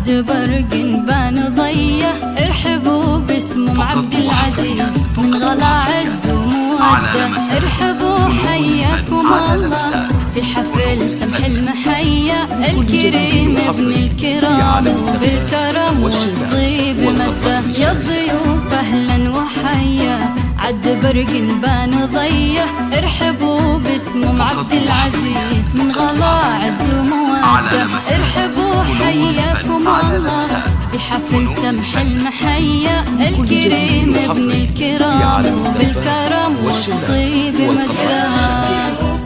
عد برق بان ضيه، ارحبوا باسم عبد العزيز من غلا عز وموده، ارحبوا حياكم الله في حفل سمح المحيا، الكريم ابن الكرام بالكرم والطيب مده، يا الضيوف اهلا وحيا عد برق بان ضيه، ارحبوا باسم عبد العزيز من غلا عز وموده، ارحبوا حياكم الله في حفل سمح المحيا، الكريم ابن الكرام بالكرم والطيب مده،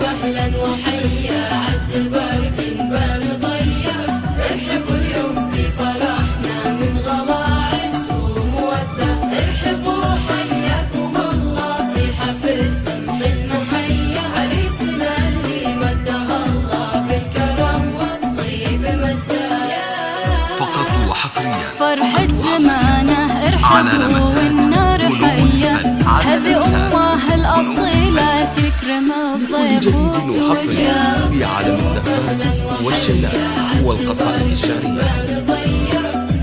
اهلا وحيا عد برق بان ضيه، ارحبوا اليوم في فرحنا من غلا عز وموده، ارحبوا حياكم الله في حفل سمح المحيا، عريسنا اللي مده الله بالكرم والطيب مده، فقط وحصريا فرحة زمانه ارحبوا والنار حيا، هذه أمه الأصيلة تكرم الضيف وتوجه في عالم الزفات والشيلات والقصائد الشعرية.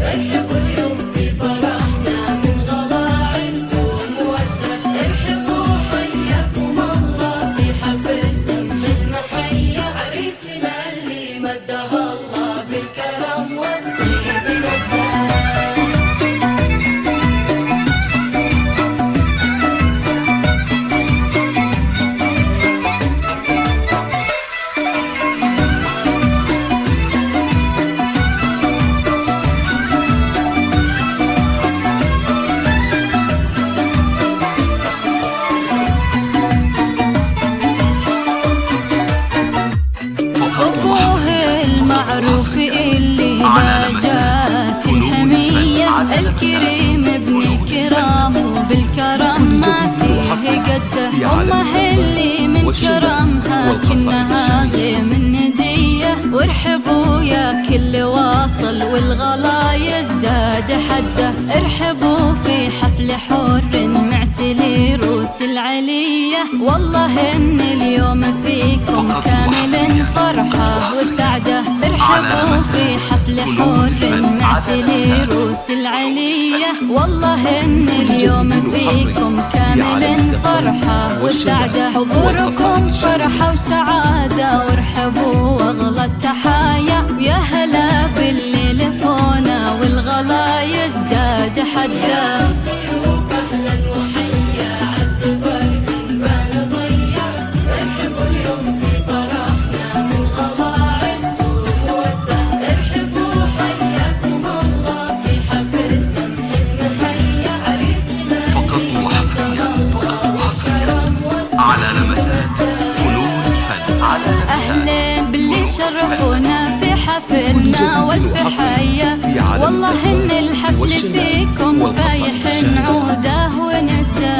ارحبوا اليوم في فرحنا من غلا عز وموده، ارحبوا حياكم الله في حفل سمح المحيا، عريسنا اللي مده الله بالكرم والطيب مده. المعروف اللي لاجات الحمية، الكريم ابن الكرام وبالكرم ما فيه قده، أمه اللي من كرمها كنها غيم الندية، وارحبوا يا كل واصل والغلا يزداد حده، ارحبوا في حفل حر معتلي روس العلية، والله ان اليوم فيكم كامل فرحة وسعدة، ارحبوا في حفل حر معتلي روس العلية، والله ان اليوم فيكم كامل فرحة وسعدة، حضوركم فرحة وسعادة، وارحبوا واغلى التحايا، ويا هلا بالليل فونا والغلا يزداد حده، أهلين باللي شرفونا في حفلنا والف حيا، والله إن الحفل فيكم فايح عوده ونده،